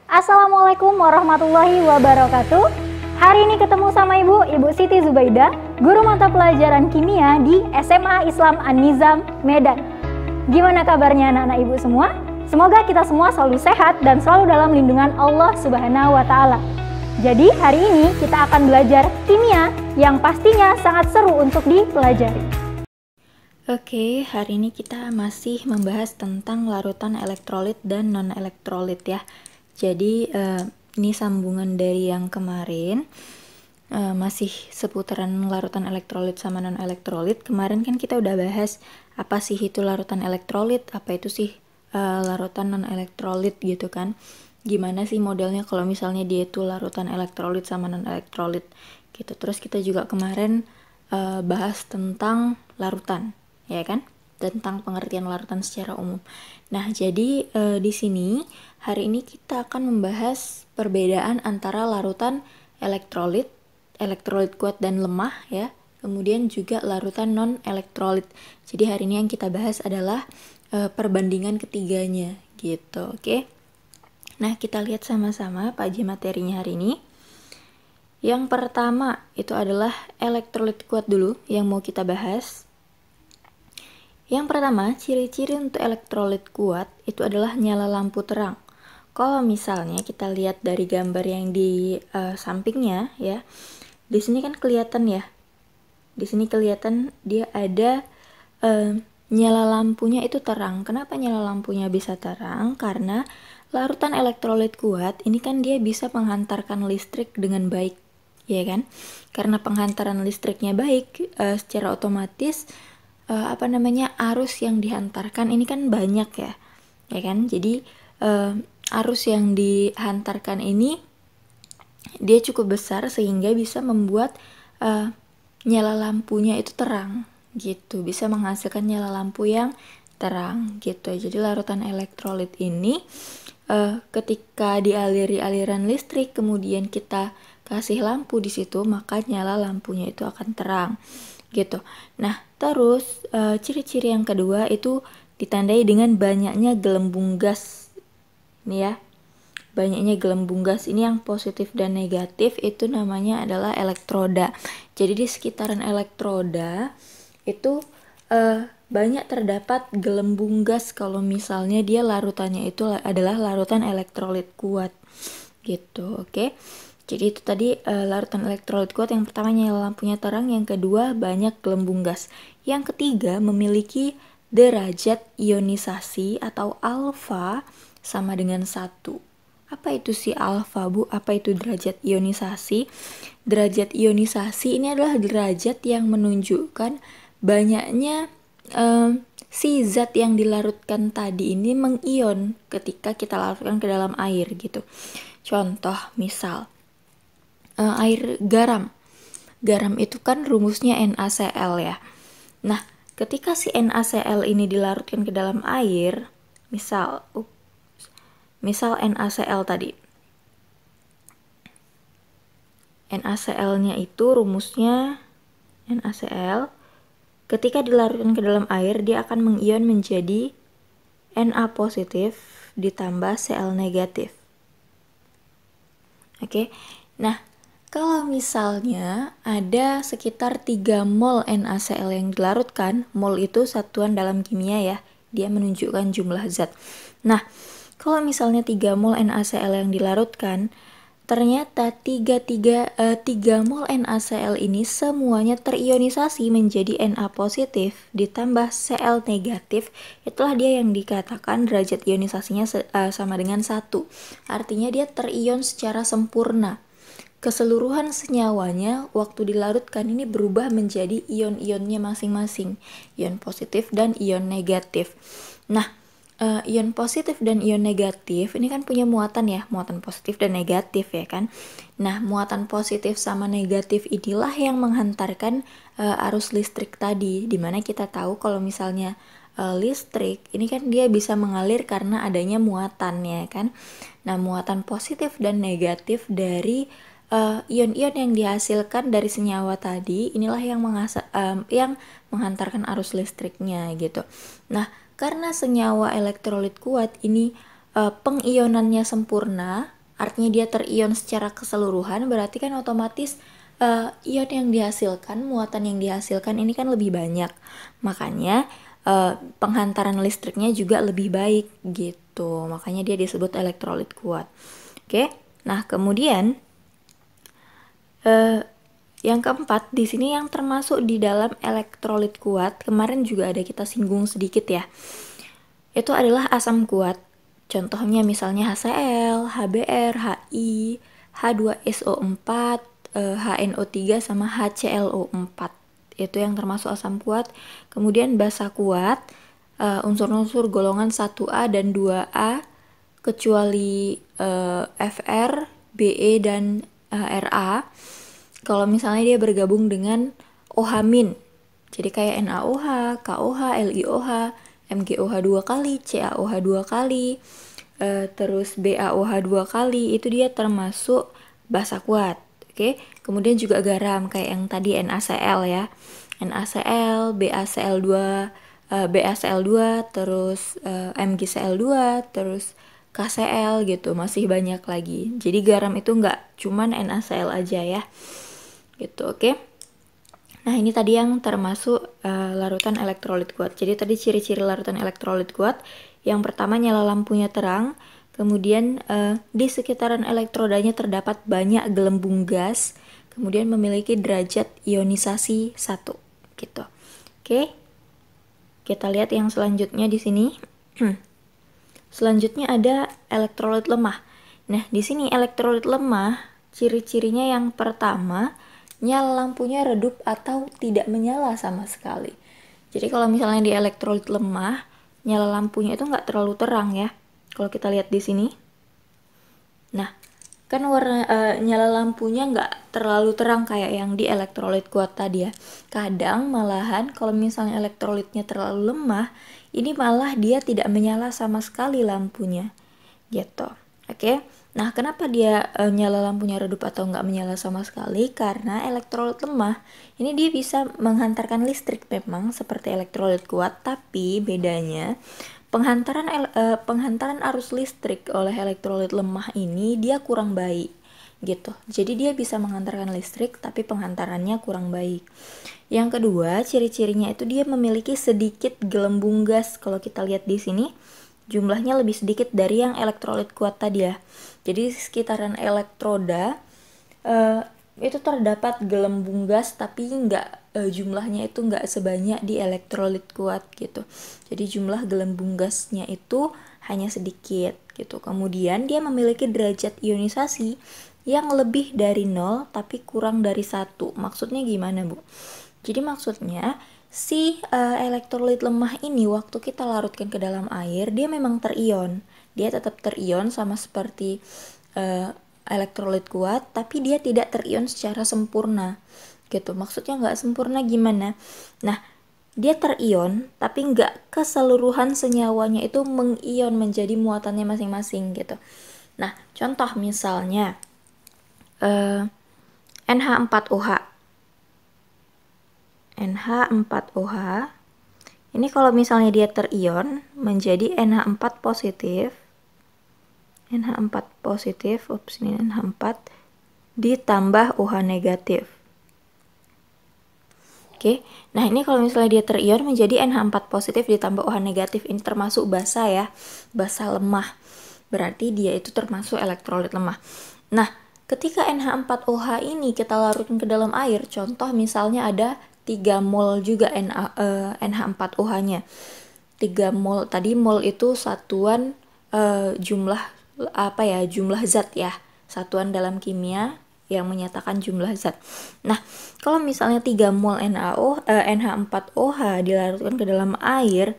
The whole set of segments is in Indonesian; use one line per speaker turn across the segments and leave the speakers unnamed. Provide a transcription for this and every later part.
Assalamualaikum warahmatullahi wabarakatuh. Hari ini ketemu sama Ibu Siti Zubaidah, guru mata pelajaran kimia di SMA Islam An-Nizam, Medan. Gimana kabarnya anak-anak Ibu semua? Semoga kita semua selalu sehat dan selalu dalam lindungan Allah Subhanahu wa Ta'ala. Jadi hari ini kita akan belajar kimia yang pastinya sangat seru untuk dipelajari.
Oke, hari ini kita masih membahas tentang larutan elektrolit dan non-elektrolit ya. Jadi ini sambungan dari yang kemarin, masih seputaran larutan elektrolit sama non-elektrolit. Kemarin kan kita udah bahas apa sih itu larutan elektrolit, apa itu sih larutan non-elektrolit gitu kan. Gimana sih modelnya kalau misalnya dia itu larutan elektrolit sama non-elektrolit gitu. Terus kita juga kemarin bahas tentang larutan, ya kan? Tentang pengertian larutan secara umum. Nah, jadi di sini hari ini kita akan membahas perbedaan antara larutan elektrolit, elektrolit kuat dan lemah ya. Kemudian juga larutan non-elektrolit. Jadi hari ini yang kita bahas adalah perbandingan ketiganya gitu, oke? Nah, kita lihat sama-sama apa aja materinya hari ini. Yang pertama itu adalah elektrolit kuat dulu yang mau kita bahas. Yang pertama, ciri-ciri untuk elektrolit kuat itu adalah nyala lampu terang. Kalau misalnya kita lihat dari gambar yang di sampingnya ya, di sini kan kelihatan ya. Di sini kelihatan dia ada nyala lampunya itu terang. Kenapa nyala lampunya bisa terang? Karena larutan elektrolit kuat ini kan dia bisa menghantarkan listrik dengan baik, ya kan? Karena penghantaran listriknya baik, secara otomatis arus yang dihantarkan ini kan banyak ya kan? Jadi arus yang dihantarkan ini dia cukup besar sehingga bisa membuat nyala lampunya itu terang gitu, bisa menghasilkan nyala lampu yang terang gitu. Jadi larutan elektrolit ini ketika dialiri aliran listrik kemudian kita kasih lampu di situ, maka nyala lampunya itu akan terang gitu. Nah, terus ciri-ciri yang kedua itu ditandai dengan banyaknya gelembung gas. Nih ya. Banyaknya gelembung gas ini yang positif dan negatif itu namanya adalah elektroda. Jadi di sekitaran elektroda itu banyak terdapat gelembung gas kalau misalnya dia larutannya itu adalah larutan elektrolit kuat gitu, oke? Jadi itu tadi larutan elektrolit kuat. Yang pertama nyala lampunya terang, yang kedua banyak gelembung gas, yang ketiga memiliki derajat ionisasi atau alfa sama dengan 1. Apa itu si alfa, Bu? Apa itu derajat ionisasi? Derajat ionisasi ini adalah derajat yang menunjukkan banyaknya si zat yang dilarutkan tadi ini mengion ketika kita larutkan ke dalam air gitu. Contoh misal air garam. Garam itu kan rumusnya NaCl ya. Nah, ketika si NaCl ini dilarutkan ke dalam air, misal NaCl tadi. NaCl-nya itu rumusnya NaCl. Ketika dilarutkan ke dalam air, dia akan mengion menjadi Na positif ditambah Cl negatif. Oke. Nah, kalau misalnya ada sekitar 3 mol NaCl yang dilarutkan, mol itu satuan dalam kimia ya, dia menunjukkan jumlah zat. Nah, kalau misalnya 3 mol NaCl yang dilarutkan, ternyata 3 mol NaCl ini semuanya terionisasi menjadi Na positif ditambah Cl negatif. Itulah dia yang dikatakan derajat ionisasinya sama dengan 1. Artinya dia terion secara sempurna. Keseluruhan senyawanya waktu dilarutkan ini berubah menjadi ion-ionnya masing-masing, ion positif dan ion negatif. Nah, ion positif dan ion negatif ini kan punya muatan ya, muatan positif dan negatif ya kan. Nah, muatan positif sama negatif inilah yang menghantarkan arus listrik tadi, dimana kita tahu kalau misalnya listrik ini kan dia bisa mengalir karena adanya muatan ya kan. Nah, muatan positif dan negatif dari ion-ion yang dihasilkan dari senyawa tadi inilah yang menghantarkan arus listriknya gitu. Nah, karena senyawa elektrolit kuat ini pengionannya sempurna, artinya dia terion secara keseluruhan, berarti kan otomatis ion yang dihasilkan, muatan yang dihasilkan ini kan lebih banyak. Makanya penghantaran listriknya juga lebih baik gitu. Makanya dia disebut elektrolit kuat. Oke. Nah, kemudian yang keempat di sini yang termasuk di dalam elektrolit kuat, kemarin juga ada kita singgung sedikit ya. Itu adalah asam kuat. Contohnya misalnya HCl, HBr, HI, H2SO4, HNO3 sama HClO4. Itu yang termasuk asam kuat. Kemudian basa kuat, unsur-unsur golongan 1A dan 2A kecuali Fr, Be dan Ra. Kalau misalnya dia bergabung dengan OH-. Jadi kayak NaOH, KOH, LiOH, MgOH 2 kali, CaOH 2 kali, terus BaOH 2 kali, itu dia termasuk basa kuat. Oke. Kemudian juga garam kayak yang tadi NaCl ya. NaCl, BaCl2, BaCl2, terus MgCl2, terus KCl gitu, masih banyak lagi. Jadi garam itu nggak cuman NaCl aja ya. Gitu, oke. Nah, ini tadi yang termasuk larutan elektrolit kuat. Jadi tadi ciri-ciri larutan elektrolit kuat. Yang pertama, nyala lampunya terang. Kemudian di sekitaran elektrodanya terdapat banyak gelembung gas. Kemudian memiliki derajat ionisasi 1 gitu. Oke. Kita lihat yang selanjutnya di sini. Selanjutnya ada elektrolit lemah. Nah, di sini elektrolit lemah, ciri-cirinya yang pertama, nyala lampunya redup atau tidak menyala sama sekali. Jadi kalau misalnya di elektrolit lemah, nyala lampunya itu nggak terlalu terang ya. Kalau kita lihat di sini. Nah, kan warna nyala lampunya nggak terlalu terang kayak yang di elektrolit kuat tadi ya. Kadang malahan kalau misalnya elektrolitnya terlalu lemah, ini malah dia tidak menyala sama sekali lampunya. Gitu. Oke. Nah, kenapa dia nyala lampunya redup atau nggak menyala sama sekali? Karena elektrolit lemah ini dia bisa menghantarkan listrik memang seperti elektrolit kuat, tapi bedanya penghantaran arus listrik oleh elektrolit lemah ini dia kurang baik gitu. Jadi dia bisa menghantarkan listrik tapi penghantarannya kurang baik. Yang kedua, ciri-cirinya itu dia memiliki sedikit gelembung gas. Kalau kita lihat di sini, jumlahnya lebih sedikit dari yang elektrolit kuat tadi ya. Jadi sekitaran elektroda itu terdapat gelembung gas tapi jumlahnya itu nggak sebanyak di elektrolit kuat gitu. Jadi jumlah gelembung gasnya itu hanya sedikit gitu. Kemudian dia memiliki derajat ionisasi yang lebih dari 0 tapi kurang dari 1. Maksudnya gimana, Bu? Jadi maksudnya si elektrolit lemah ini waktu kita larutkan ke dalam air, dia memang terion. Dia tetap terion sama seperti elektrolit kuat, tapi dia tidak terion secara sempurna. Gitu. Maksudnya nggak sempurna gimana? Nah, dia terion, tapi nggak keseluruhan senyawanya itu mengion menjadi muatannya masing-masing gitu. Nah, contoh misalnya NH4OH. NH4OH ini kalau misalnya dia terion menjadi NH4 positif, NH4 positif, ini NH4 ditambah OH negatif. Oke, nah ini kalau misalnya dia terion menjadi NH4 positif ditambah OH negatif, ini termasuk basa ya, basa lemah. Berarti dia itu termasuk elektrolit lemah. Nah, ketika NH4OH ini kita larutkan ke dalam air, contoh misalnya ada 3 mol juga NH4OH-nya. 3 mol, tadi mol itu satuan jumlah jumlah zat ya, satuan dalam kimia yang menyatakan jumlah zat. Nah, kalau misalnya 3 mol NH4OH dilarutkan ke dalam air,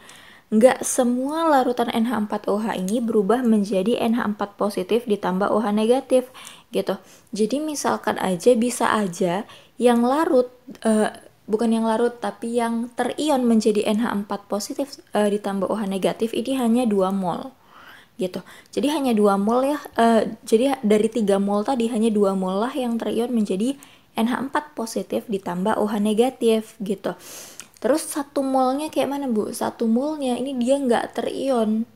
nggak semua larutan NH4OH ini berubah menjadi NH4 positif ditambah OH negatif gitu. Jadi misalkan aja bisa aja yang larut bukan yang larut tapi yang terion menjadi NH4 positif ditambah OH negatif ini hanya 2 mol gitu. Jadi hanya 2 mol ya. Jadi dari 3 mol tadi hanya 2 mol lah yang terion menjadi NH4 positif ditambah OH negatif gitu. Terus 1 molnya kayak mana, Bu? 1 molnya ini dia nggak terion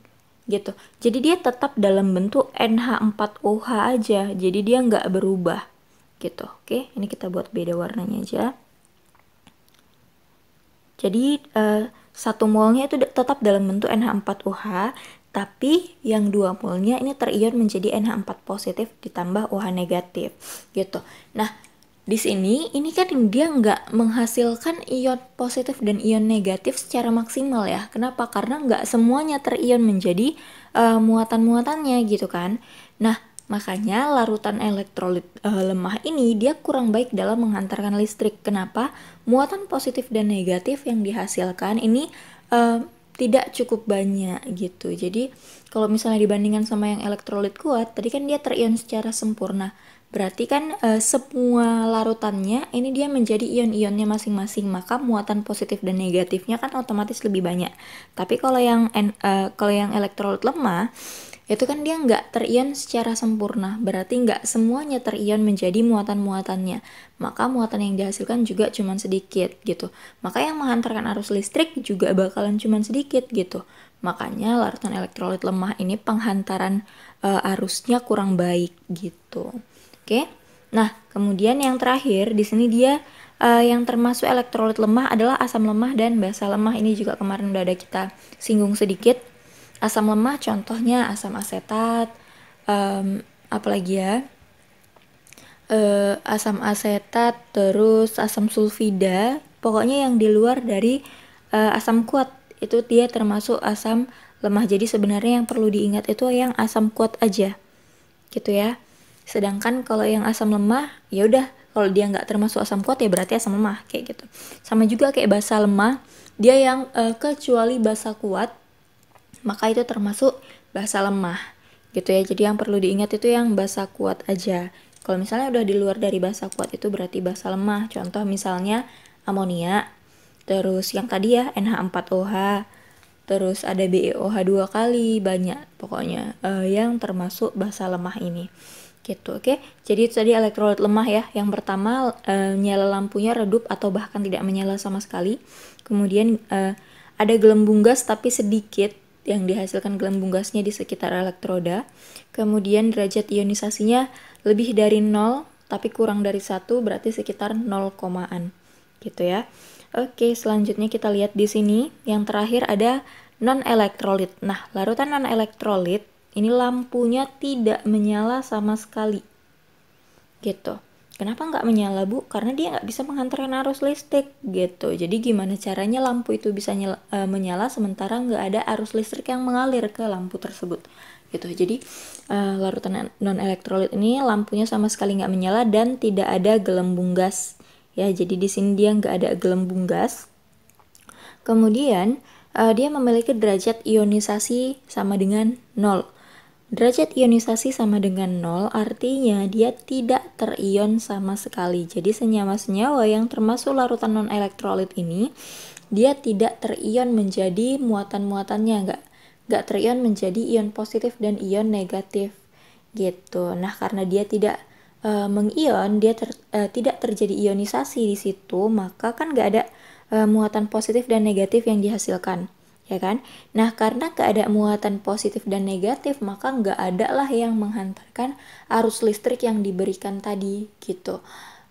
gitu. Jadi dia tetap dalam bentuk NH4OH aja, jadi dia nggak berubah gitu. Oke, ini kita buat beda warnanya aja. Jadi 1 molnya itu tetap dalam bentuk NH4OH, tapi yang 2 molnya ini terion menjadi NH4 positif ditambah OH negatif gitu. Nah, di sini ini kan dia nggak menghasilkan ion positif dan ion negatif secara maksimal ya. Kenapa? Karena nggak semuanya terion menjadi muatan-muatannya gitu kan. Nah, makanya larutan elektrolit lemah ini dia kurang baik dalam menghantarkan listrik. Kenapa? Muatan positif dan negatif yang dihasilkan ini tidak cukup banyak gitu. Jadi kalau misalnya dibandingkan sama yang elektrolit kuat, tadi kan dia terion secara sempurna. Berarti kan semua larutannya ini dia menjadi ion-ionnya masing-masing, maka muatan positif dan negatifnya kan otomatis lebih banyak. Tapi kalau yang elektrolit lemah itu kan dia nggak terion secara sempurna, berarti nggak semuanya terion menjadi muatan-muatannya, maka muatan yang dihasilkan juga cuman sedikit gitu. Maka yang menghantarkan arus listrik juga bakalan cuman sedikit gitu. Makanya larutan elektrolit lemah ini penghantaran arusnya kurang baik gitu. Oke. Nah, kemudian yang terakhir di sini dia yang termasuk elektrolit lemah adalah asam lemah dan basa lemah. Ini juga kemarin udah ada kita singgung sedikit. Asam lemah contohnya asam asetat, apalagi ya? Asam asetat, terus asam sulfida. Pokoknya yang di luar dari asam kuat itu dia termasuk asam lemah. Jadi sebenarnya yang perlu diingat itu yang asam kuat aja, gitu ya. Sedangkan kalau yang asam lemah, ya udah kalau dia nggak termasuk asam kuat ya berarti asam lemah kayak gitu. Sama juga kayak basa lemah, dia yang kecuali basa kuat, maka itu termasuk basa lemah gitu ya. Jadi yang perlu diingat itu yang basa kuat aja. Kalau misalnya udah di luar dari basa kuat itu berarti basa lemah. Contoh misalnya amonia, terus yang tadi ya NH4OH, terus ada BeOH 2 kali, banyak pokoknya yang termasuk basa lemah ini gitu. Oke, jadi itu tadi elektrolit lemah ya. Yang pertama nyala lampunya redup atau bahkan tidak menyala sama sekali. Kemudian ada gelembung gas tapi sedikit yang dihasilkan gelembung gasnya di sekitar elektroda. Kemudian derajat ionisasinya lebih dari 0 tapi kurang dari 1, berarti sekitar 0 komaan gitu ya. Oke, selanjutnya kita lihat di sini yang terakhir ada non elektrolit. Nah, larutan non elektrolit ini lampunya tidak menyala sama sekali gitu. Kenapa nggak menyala, Bu? Karena dia nggak bisa menghantarkan arus listrik gitu. Jadi gimana caranya lampu itu bisa menyala sementara nggak ada arus listrik yang mengalir ke lampu tersebut gitu. Jadi larutan non elektrolit ini lampunya sama sekali nggak menyala dan tidak ada gelembung gas ya. Jadi di sini dia nggak ada gelembung gas. Kemudian dia memiliki derajat ionisasi sama dengan 0. Derajat ionisasi sama dengan 0 artinya dia tidak terion sama sekali. Jadi senyawa-senyawa yang termasuk larutan non-elektrolit ini dia tidak terion menjadi muatan-muatannya, nggak terion menjadi ion positif dan ion negatif gitu. Nah, karena dia tidak mengion, dia tidak terjadi ionisasi di situ, maka kan nggak ada muatan positif dan negatif yang dihasilkan, ya kan? Nah, karena nggak ada muatan positif dan negatif, maka nggak ada lah yang menghantarkan arus listrik yang diberikan tadi gitu.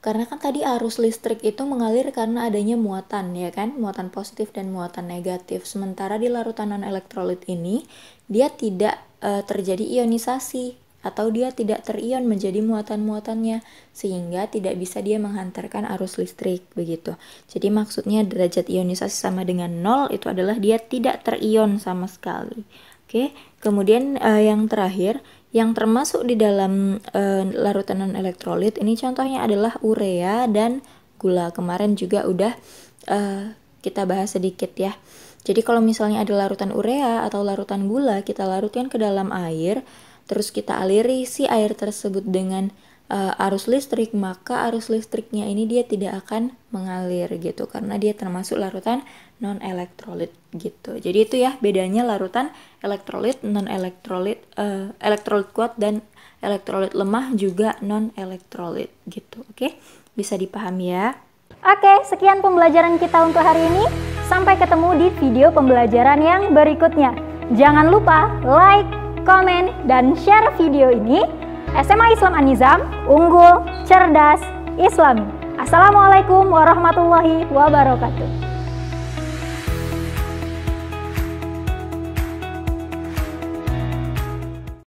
Karena kan tadi arus listrik itu mengalir karena adanya muatan, ya kan? Muatan positif dan muatan negatif. Sementara di larutan non-elektrolit ini, dia tidak terjadi ionisasi atau dia tidak terion menjadi muatan-muatannya, sehingga tidak bisa dia menghantarkan arus listrik begitu. Jadi maksudnya derajat ionisasi sama dengan 0 itu adalah dia tidak terion sama sekali. Oke, kemudian yang terakhir yang termasuk di dalam larutan non-elektrolit ini contohnya adalah urea dan gula. Kemarin juga udah kita bahas sedikit ya. Jadi kalau misalnya ada larutan urea atau larutan gula, kita larutkan ke dalam air, terus kita aliri si air tersebut dengan arus listrik, maka arus listriknya ini dia tidak akan mengalir gitu, karena dia termasuk larutan non-elektrolit gitu. Jadi itu ya bedanya larutan elektrolit, non-elektrolit, elektrolit kuat dan elektrolit lemah juga non-elektrolit gitu. Oke, bisa dipahami ya?
Oke, sekian pembelajaran kita untuk hari ini. Sampai ketemu di video pembelajaran yang berikutnya. Jangan lupa like, komen, dan share video ini. SMA Islam An-Nizam, unggul, cerdas, Islami. Assalamualaikum warahmatullahi wabarakatuh.